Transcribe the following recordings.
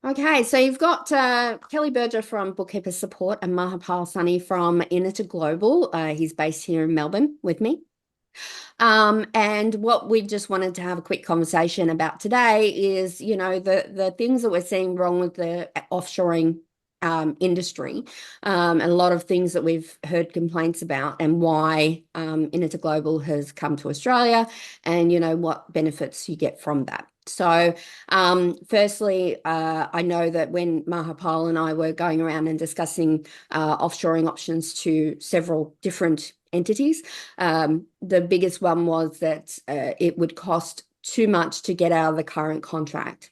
Okay, so you've got Kelly Berger from Bookkeepers Support and Mahipal Sunny from Initor Global. He's based here in Melbourne with me. And what we just wanted to have a quick conversation about today is, the things that we're seeing wrong with the offshoring industry, and a lot of things that we've heard complaints about, and why Initor Global has come to Australia, and what benefits you get from that. So, firstly, I know that when Mahapal and I were going around and discussing offshoring options to several different entities, the biggest one was that it would cost too much to get out of the current contract.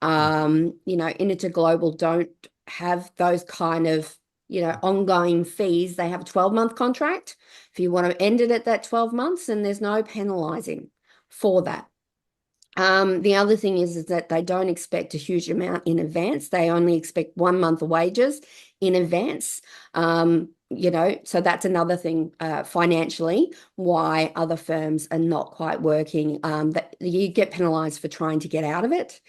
Initor Global don't have those kind of, ongoing fees. They have a 12-month contract. If you want to end it at that 12 months, and there's no penalizing for that. The other thing is that they don't expect a huge amount in advance. They only expect 1 month of wages in advance. So that's another thing financially why other firms are not quite working, that you get penalized for trying to get out of it.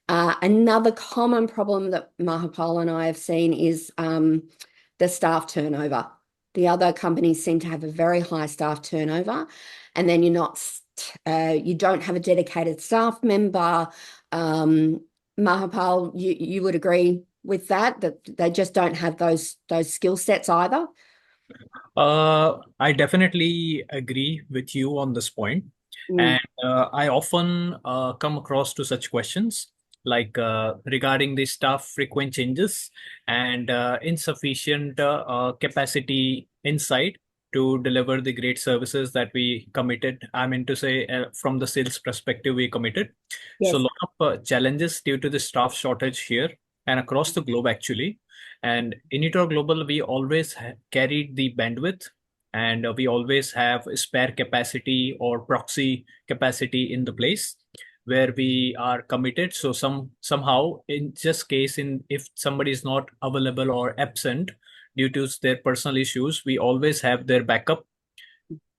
Another common problem that Mahapal and I have seen is the staff turnover. The other companies seem to have a very high staff turnover, and then you don't have a dedicated staff member. Mahapal, you would agree with that they just don't have those skill sets either. I definitely agree with you on this point. Mm. And I often come across to such questions like regarding the staff frequent changes and insufficient capacity inside to deliver the great services that we committed. I mean to say, from the sales perspective, we committed. So a Yes. lot of challenges due to the staff shortage here and across the globe actually. And in Initor Global, we always carried the bandwidth, and we always have spare capacity or proxy capacity in the place where we are committed. So somehow in just case in if somebody is not available or absent due to their personal issues, we always have their backup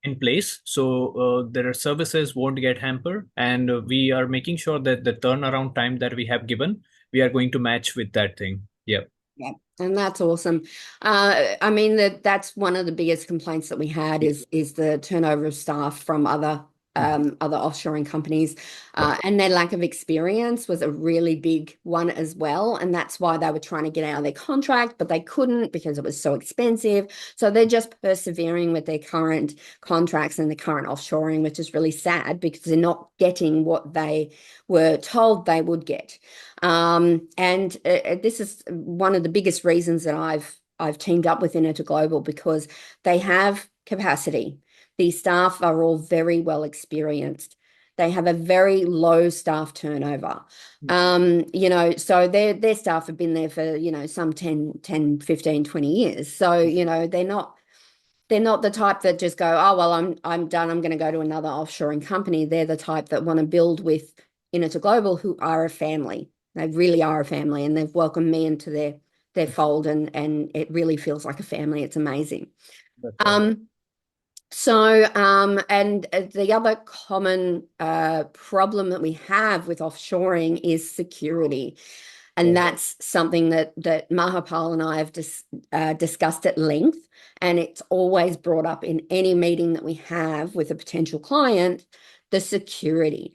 in place. So their services won't get hampered, and we are making sure that the turnaround time that we have given, we are going to match with that thing. Yeah. Yeah, and that's awesome. I mean that's one of the biggest complaints that we had is the turnover of staff from other offshoring companies, and their lack of experience was a really big one as well. And that's why they were trying to get out of their contract, but they couldn't because it was so expensive. So they're just persevering with their current contracts and the current offshoring, which is really sad because they're not getting what they were told they would get. And this is one of the biggest reasons that I've teamed up with Initor Global, because they have capacity. These staff are all very well experienced. They have a very low staff turnover. So their staff have been there for, some 10, 15, 20 years. So, they're not the type that just go, oh, well, I'm done. I'm going to go to another offshoring company. They're the type that want to build with Initor Global, who are a family. They really are a family, and they've welcomed me into their fold, and it really feels like a family. It's amazing. That's right. Um, and the other common problem that we have with offshoring is security. And Right. that's something that Mahapal and I have discussed at length. And it's always brought up in any meeting that we have with a potential client, the security.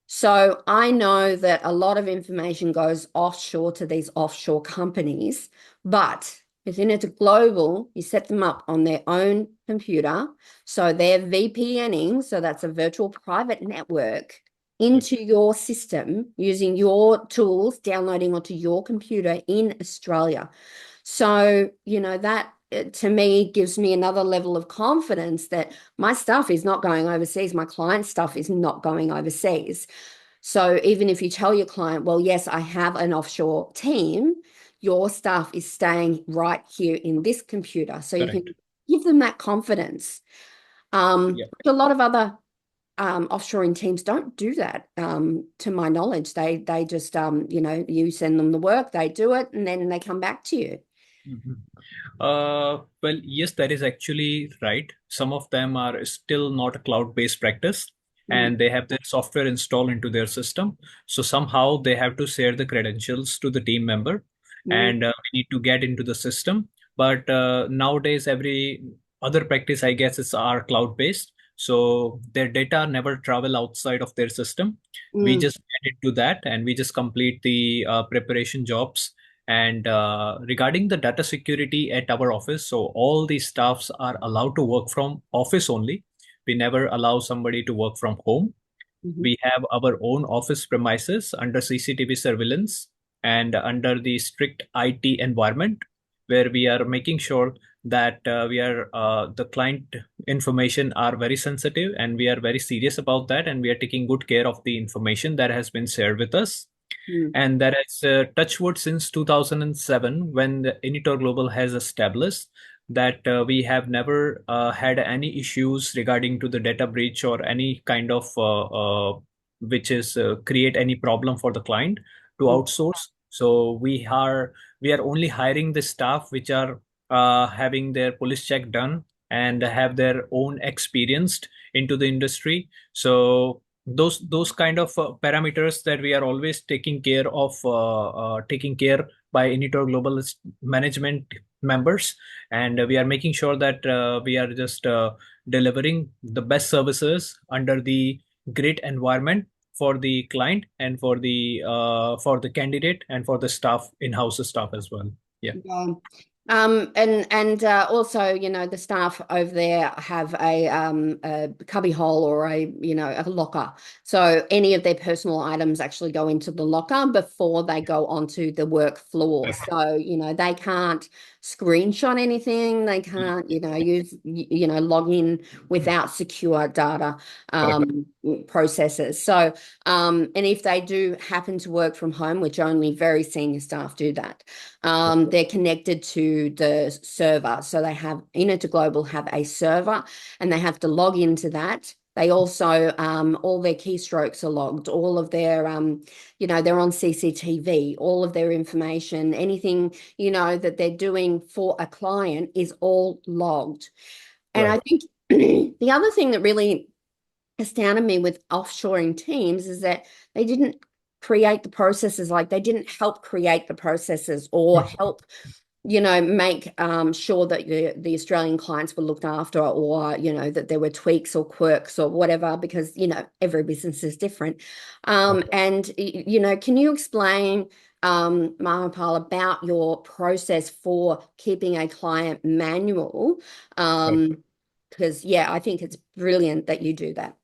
So I know that a lot of information goes offshore to these offshore companies, but within it global, you set them up on their own computer. So they're VPNing, so that's a virtual private network, into your system using your tools, downloading onto your computer in Australia. So, that to me gives me another level of confidence that my stuff is not going overseas, my client's stuff is not going overseas. So even if you tell your client, well, yes, I have an offshore team, your stuff is staying right here in this computer. So you can Correct. give them that confidence. Yeah. A lot of other offshoring teams don't do that, to my knowledge. They just, you send them the work, they do it, and then they come back to you. Mhm. Well, yes, that is actually right. Some of them are still not a cloud-based practice. Mm, and they have their software installed into their system. So somehow they have to share the credentials to the team member, mm, and we need to get into the system. But nowadays, every other practice, I guess, is are cloud-based. So their data never travel outside of their system. We mm, just get into that and we just complete the preparation jobs. And regarding the data security at our office, so all the staffs are allowed to work from office only. We never allow somebody to work from home. mhm, We have our own office premises under CCTV surveillance and under the strict IT environment, where we are making sure that we are the client information are very sensitive, and we are very serious about that, and we are taking good care of the information that has been shared with us. mm, And that is touchwood since 2007, when the Initor Global has established that we have never had any issues regarding to the data breach or any kind of which is create any problem for the client to mm, outsource. So we are only hiring the staff which are having their police check done and have their own experienced into the industry. So those kind of parameters that we are always taking care by Initor Global management members, and we are making sure that we are just delivering the best services under the great environment for the client and for the candidate and for the staff, in-house staff as well. Yeah. yeah. And also, the staff over there have a cubby hole or a locker. So any of their personal items actually go into the locker before they go onto the work floor. So, they can't screenshot anything. They can't, use, log in without secure data Correct. processes. So, and if they do happen to work from home, which only very senior staff do that, they're connected to the server. So they have Initor Global have a server and they have to log into that. They also, all their keystrokes are logged, all of their, they're on CCTV, all of their information, anything, that they're doing for a client is all logged. And I Right. think the other thing that really astounded me with offshoring teams is that they didn't create the processes, like they didn't help create the processes or help make sure that the Australian clients were looked after, or that there were tweaks or quirks or whatever, because every business is different. And can you explain, Mahipal, about your process for keeping a client manual? Because I think it's brilliant that you do that.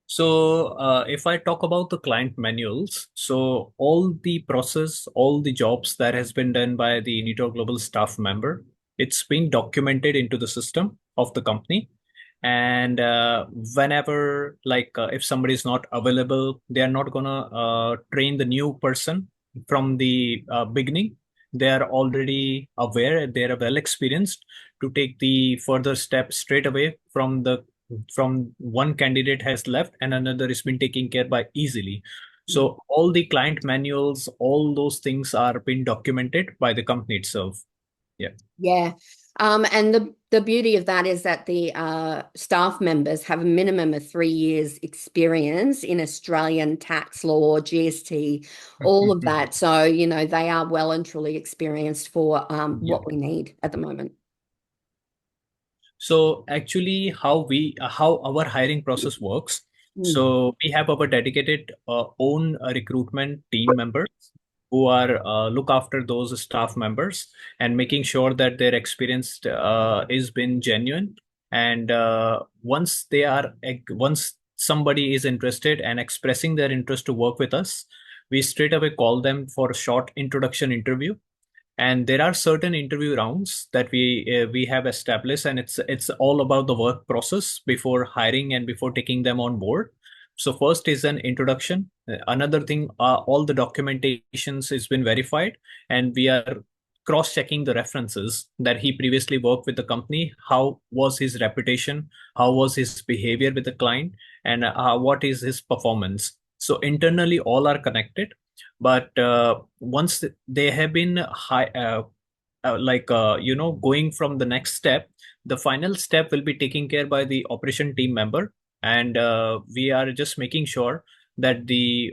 So, if I talk about the client manuals, so all the process, all the jobs that has been done by the Initor Global staff member, it's been documented into the system of the company. And whenever, like, if somebody is not available, they are not gonna train the new person from the beginning. They are already aware, they are well experienced to take the further step straight away from one candidate has left and another has been taken care by easily. So all the client manuals, all those things are being documented by the company itself. Yeah. Yeah. And the beauty of that is that the staff members have a minimum of 3 years experience in Australian tax law, GST, all of that. So, they are well and truly experienced for Yeah. what we need at the moment. So actually, how our hiring process works. Mm, So we have our dedicated own recruitment team members who are look after those staff members and making sure that their experience is been genuine. And once somebody is interested and expressing their interest to work with us, we straight away call them for a short introduction interview, and there are certain interview rounds that we have established, and it's all about the work process before hiring and before taking them on board. So first is an introduction. Another thing, all the documentations has been verified, and we are cross checking the references that he previously worked with the company. How was his reputation, how was his behavior with the client, and what is his performance. So internally all are connected, but once they have been going from the next step, the final step will be taken care by the operation team member, and we are just making sure that the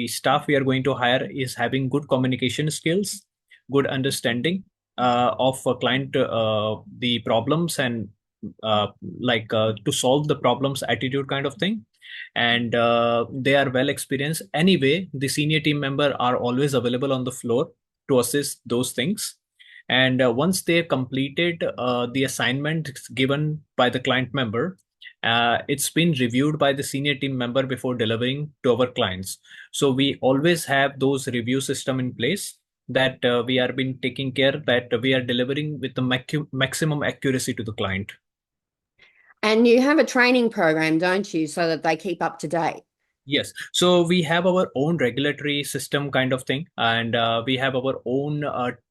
staff we are going to hire is having good communication skills, good understanding of a client the problems, and uh, to solve the problems attitude kind of thing. And they are well experienced anyway. The senior team member are always available on the floor to assist those things. And once they completed the assignment given by the client member, it's been reviewed by the senior team member before delivering to our clients. So we always have those review system in place, that we are been taking care that we are delivering with the maximum accuracy to the client. And you have a training program, don't you, so that they keep up to date? Yes. So we have our own regulatory system kind of thing, and we have our own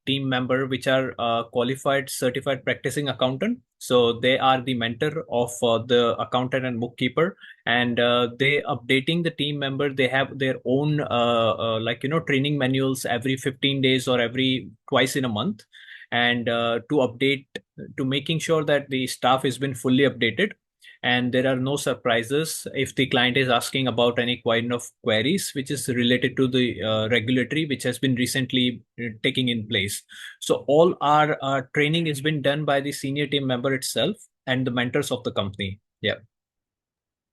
team member, which are qualified, certified practicing accountant. So they are the mentor of the accountant and bookkeeper, and they updating the team member. They have their own training manuals every 15 days or every twice in a month, and to update, to making sure that the staff has been fully updated and there are no surprises if the client is asking about any kind of queries which is related to the regulatory which has been recently taking in place. So all our training has been done by the senior team member itself and the mentors of the company. Yeah.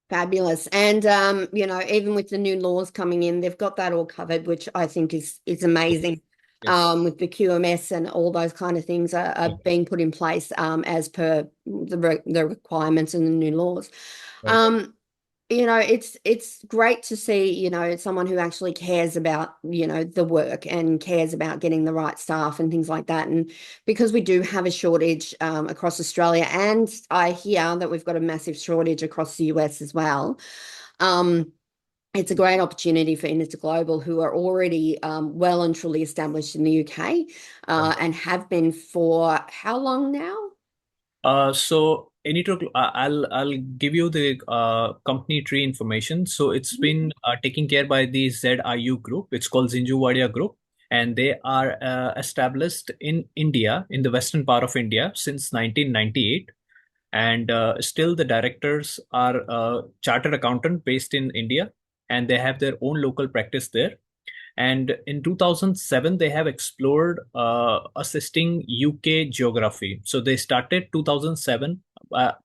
Fabulous. And even with the new laws coming in, they've got that all covered, which I think is amazing. Yes. With the QMS and all those kind of things are being put in place as per the requirements and the new laws. Right. Um, it's great to see, someone who actually cares about, the work and cares about getting the right staff and things like that. And because we do have a shortage across Australia, and I hear that we've got a massive shortage across the US as well. Um, it's a great opportunity for Initor Global, who are already well and truly established in the UK Right. and have been for how long now? So Initor, I'll give you the company tree information. So it's been taken care by the ZIU group. It's called Zinjuwadia Group, and they are established in India, in the western part of India, since 1998. And still, the directors are chartered accountant based in India, and they have their own local practice there. And in 2007, they have explored assisting UK geography. So they started 2007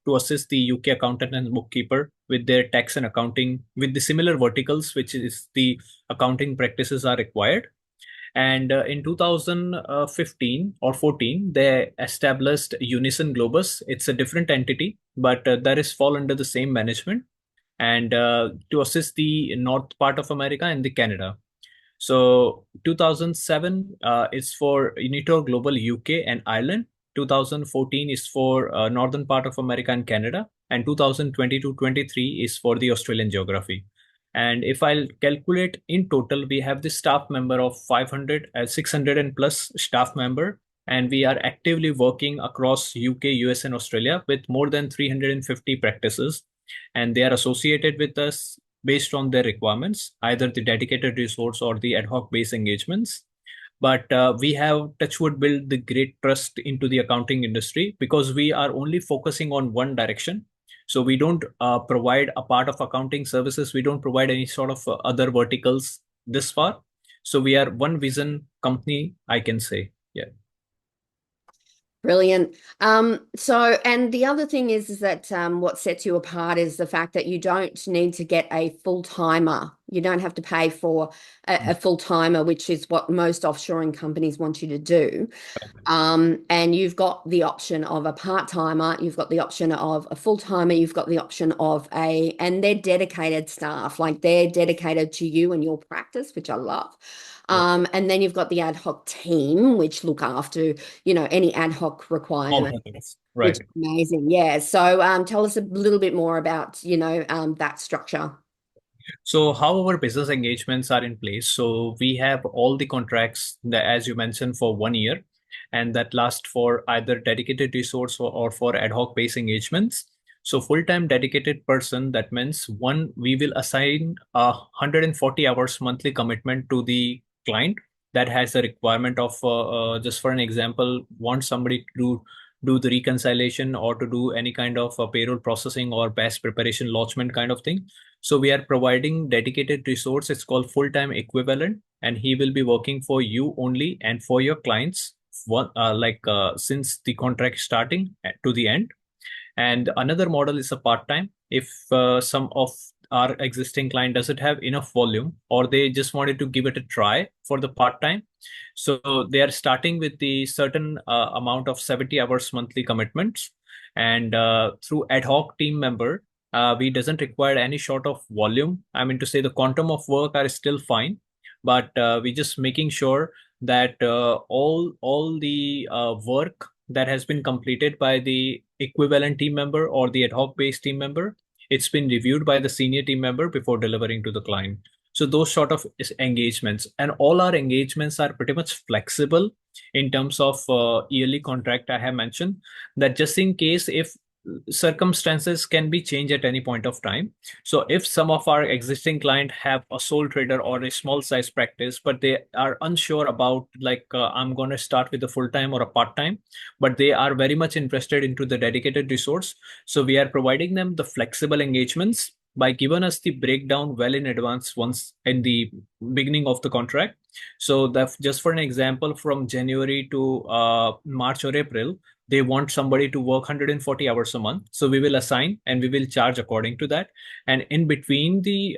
to assist the UK accountant and bookkeeper with their tax and accounting with the similar verticals, which is the accounting practices are required. And in 2015 or 14, they established Unison Globus. It's a different entity, but that is fall under the same management, and to assist the north part of America and the Canada. So 2007 is for Initor Global UK and Ireland. 2014 is for northern part of America and Canada, and 2022-23 is for the Australian geography. And if I'll calculate in total, we have the staff member of 500, 600 and plus staff member, and we are actively working across UK, US, and Australia with more than 350 practices, and they are associated with us based on their requirements, either the dedicated resource or the ad hoc base engagements. But we have Touchwood built the great trust into the accounting industry because we are only focusing on one direction. So we don't provide a part of accounting services. We don't provide any sort of other verticals this far. So we are one vision company, I can say. Yeah. Brilliant. And the other thing is that what sets you apart is the fact that you don't need to get a full-timer. You don't have to pay for a full-timer, which is what most offshoring companies want you to do. And you've got the option of a part-timer, you've got the option of a full-timer, you've got the option of and they're dedicated staff, like they're dedicated to you and your practice, which I love. Yeah. And then you've got the ad hoc team, which look after, any ad hoc All requirement, happiness. which Right. is amazing. Yeah. So tell us a little bit more about, that structure. So how our business engagements are in place. So we have all the contracts that, as you mentioned, for 1 year, and that last for either dedicated resource or for ad hoc base engagements. So full-time dedicated person, that means one, we will assign 140 hours monthly commitment to the client that has a requirement of just for an example, want somebody to do the reconciliation or to do any kind of payroll processing or batch preparation lodgement kind of thing. So we are providing dedicated resource. It's called full-time equivalent, and he will be working for you only and for your clients since the contract starting to the end. And another model is a part-time. If some of our existing client doesn't have enough volume or they just wanted to give it a try for the part-time, so they are starting with the certain amount of 70 hours monthly commitments, and through ad hoc team member, we doesn't require any sort of volume. I mean to say the quantum of work are still fine, but we just making sure that all the work that has been completed by the equivalent team member or the ad hoc based team member, it's been reviewed by the senior team member before delivering to the client. So those sort of engagements, and all our engagements are pretty much flexible in terms of yearly contract. I have mentioned that just in case if circumstances can be changed at any point of time. So if some of our existing client have a sole trader or a small size practice, but they are unsure about I'm going to start with a full time or a part time, but they are very much interested into the dedicated resource. So we are providing them the flexible engagements by giving us the breakdown well in advance once in the beginning of the contract. So that just for an example, from January to March or April, they want somebody to work 140 hours a month, so we will assign and we will charge according to that. And in between the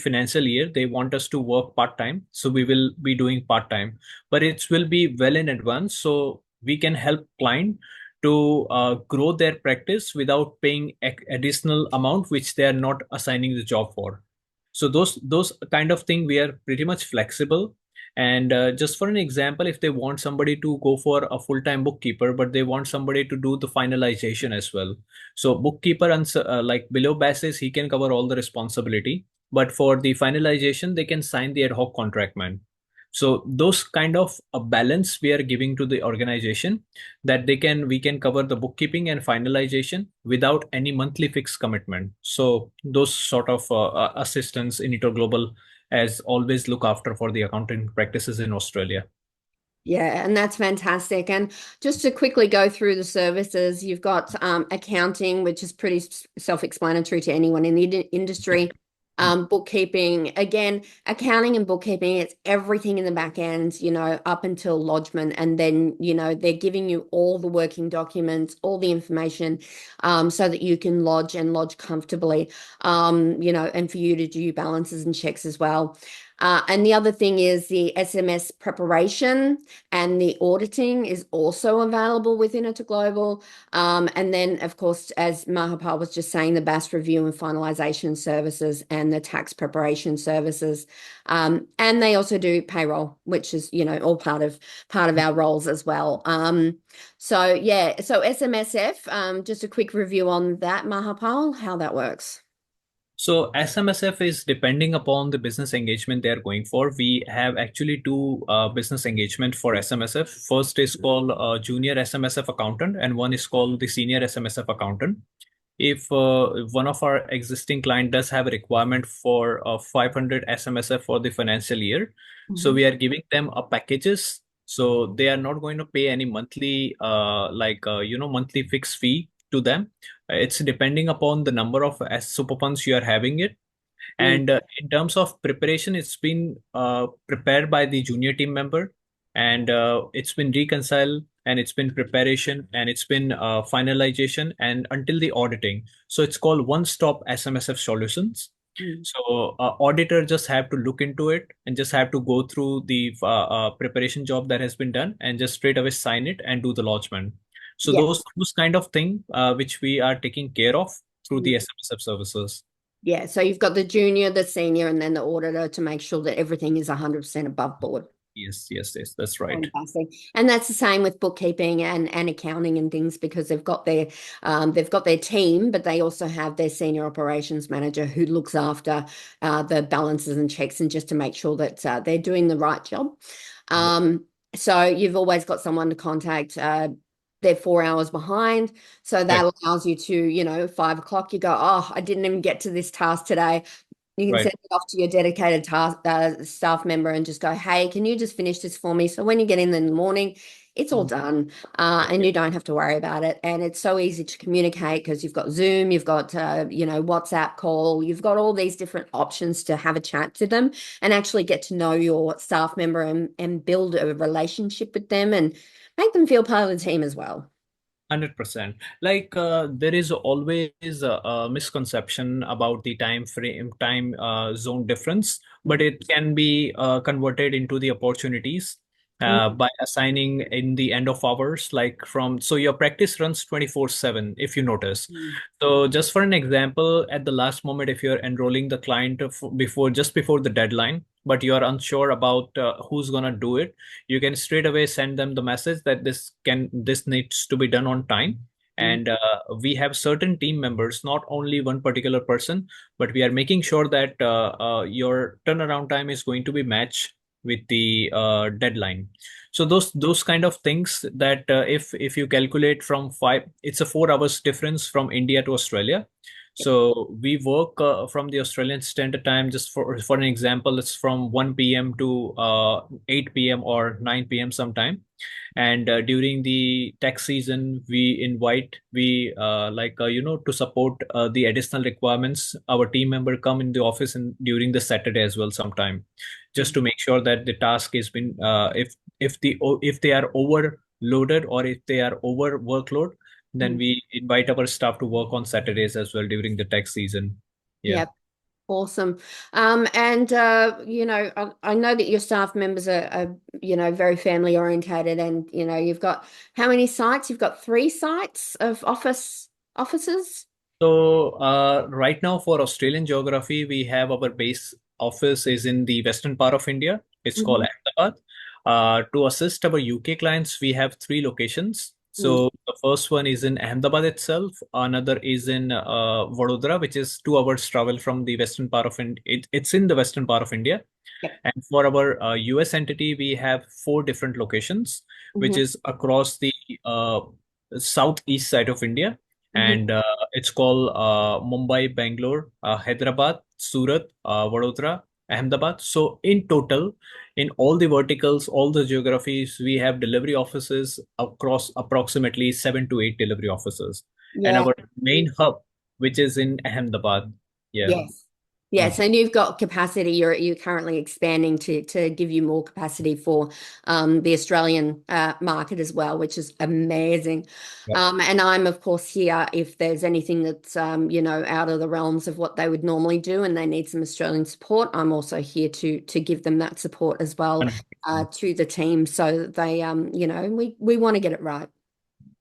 financial year, they want us to work part time, so we will be doing part time, but it will be well in advance, so we can help client to grow their practice without paying additional amount which they are not assigning the job for. So those kind of thing we are pretty much flexible. And just for an example, if they want somebody to go for a full-time bookkeeper, but they want somebody to do the finalization as well. So bookkeeper and like below basis, he can cover all the responsibility. But for the finalization, they can sign the ad hoc contract man. So those kind of a balance we are giving to the organization, that we can cover the bookkeeping and finalization without any monthly fixed commitment. So those sort of assistance in Initor Global as always look after for the accounting practices in Australia. Yeah, and that's fantastic. And just to quickly go through the services, you've got accounting, which is pretty self-explanatory to anyone in the industry. Bookkeeping, again, accounting and bookkeeping, it's everything in the back end, up until lodgement. And then, they're giving you all the working documents, all the information, so that you can lodge and lodge comfortably, and for you to do balances and checks as well. And the other thing is the SMS preparation and the auditing is also available within Initor Global. And then, of course, as Mahipal was just saying, the BAS review and finalization services and the tax preparation services. And they also do payroll, which is, all part of our roles as well. So yeah, so SMSF, just a quick review on that, Mahipal, how that works. So SMSF is depending upon the business engagement they are going for. We have actually two business engagement for SMSF. First is called junior SMSF accountant, and one is called the senior SMSF accountant. If one of our existing client does have a requirement for 500 SMSF for the financial year, so we are giving them a packages. So they are not going to pay any monthly, monthly fixed fee to them. It's depending upon the number of S super funds you are having it. Mm. And in terms of preparation, it's been prepared by the junior team member, and it's been reconciled, and it's been preparation, and it's been finalization, and until the auditing. So it's called one-stop SMSF solutions. Mm. So auditor just have to look into it and just have to go through the preparation job that has been done and just straight away sign it and do the lodgement. So Yeah. those kind of thing which we are taking care of through Mm. the SMSF services. Yeah, so you've got the junior, the senior, and then the auditor to make sure that everything is 100% above board. Yes, yes, yes, that's right. Fantastic. And that's the same with bookkeeping and accounting and things because they've got their team, but they also have their senior operations manager who looks after the balances and checks and just to make sure that they're doing the right job. So you've always got someone to contact. They're 4 hours behind. So that Right, allows you to, 5 o'clock, you go, oh, I didn't even get to this task today. You can right. send it off to your dedicated task, staff member and just go, hey, can you just finish this for me? So when you get in the morning, it's all done, and you don't have to worry about it. And it's so easy to communicate because you've got Zoom, you've got WhatsApp call, you've got all these different options to have a chat to them and actually get to know your staff member and build a relationship with them and make them feel part of the team as well. 100%. Like there is always a misconception about the time zone difference, but it can be converted into the opportunities by assigning in the end of hours, like so your practice runs 24/7, if you notice. Mm. So just for an example, at the last moment, if you're enrolling the client just before the deadline, but you are unsure about who's gonna do it, you can straight away send them the message that this needs to be done on time. Mm. And we have certain team members, not only one particular person, but we are making sure that your turnaround time is going to be matched with the deadline. So those kind of things that if you calculate from five, it's a 4 hours difference from India to Australia. So we work from the Australian Standard Time. Just for an example, it's from 1 p.m. to 8 p.m. or 9 p.m. sometime. And during the tax season, we to support the additional requirements. Our team member come in the office and during the Saturday as well sometime, just to make sure that the task has been if they are overloaded or if they are over workload, then Mm. we invite our staff to work on Saturdays as well during the tax season. Yeah. Yep. Awesome. And I know that your staff members are very family orientated and you've got how many sites? You've got 3 sites of offices? So right now for Australian geography, we have our base office is in the western part of India. It's called Mhm. Ahmedabad. To assist our UK clients, we have 3 locations. Mm. So the first one is in Ahmedabad itself. Another is in Vadodara, which is 2 hours travel from the western part of India. It's in the western part of India. Yep. And for our US entity, we have 4 different locations, which Mhm. is across the uh, southeast side of India. Mhm. And it's called Mumbai, Bangalore, Hyderabad, Surat, Vadodara, Ahmedabad. So in total, in all the verticals, all the geographies, we have delivery offices across approximately 7 to 8 delivery offices. And Yeah. our main hub, which is in Ahmedabad. Yeah. Yes. Yes, and you've got capacity. You're currently expanding to give you more capacity for the Australian market as well, which is amazing. Yep. And I'm of course here if there's anything that's out of the realms of what they would normally do, and they need some Australian support. I'm also here to give them that support as well 100%. to the team, so that they we want to get it right.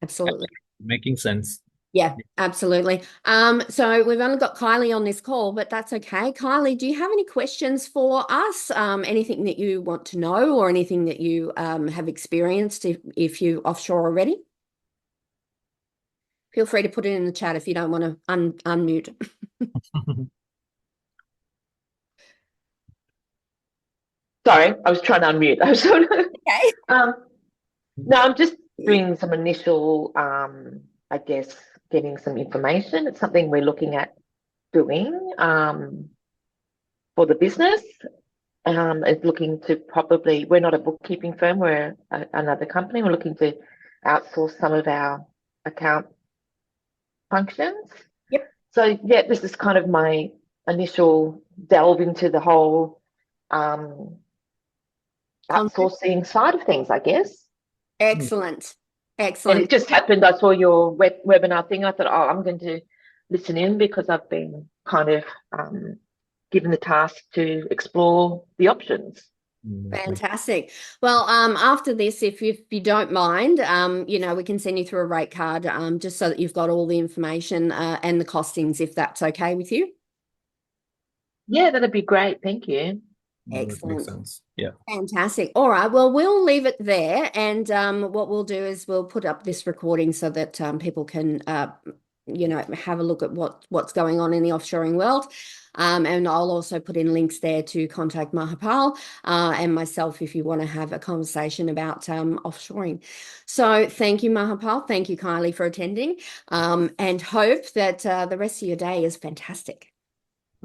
Absolutely. Making sense. Yeah, absolutely. So we've only got Kylie on this call, but that's okay. Kylie, do you have any questions for us? Anything that you want to know or anything that you have experienced if you offshore already? Feel free to put it in the chat if you don't want to unmute. Sorry, I was trying to unmute. I was sort of, Okay. um, no, I'm just doing some initial, I guess, getting some information. It's something we're looking at doing for the business. It's looking to probably, we're not a bookkeeping firm, we're another company. We're looking to outsource some of our account functions. Yep. So, yeah, this is kind of my initial delve into the whole Concept. outsourcing side of things, I guess. Excellent. And Excellent. it just happened. I saw your webinar thing. I thought, oh, I'm going to listen in because I've been kind of given the task to explore the options. Fantastic. Well, after this, if you don't mind, we can send you through a rate card, just so that you've got all the information, and the costings, if that's okay with you. Yeah, that'd be great. Thank you. That makes Excellent. sense. Yeah. Fantastic. All right. Well, we'll leave it there. And what we'll do is we'll put up this recording so that people can, have a look at what's going on in the offshoring world. And I'll also put in links there to contact Mahipal and myself if you want to have a conversation about offshoring. So thank you, Mahipal. Thank you, Kylie, for attending. And hope that the rest of your day is fantastic.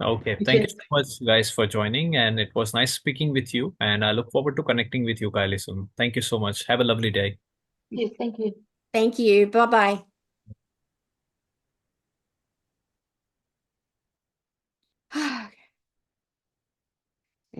Okay. You Thank you too. so much, guys, for joining. And it was nice speaking with you. And I look forward to connecting with you, Kylie, soon. Thank you so much. Have a lovely day. Yes, thank you. Thank you. Bye-bye.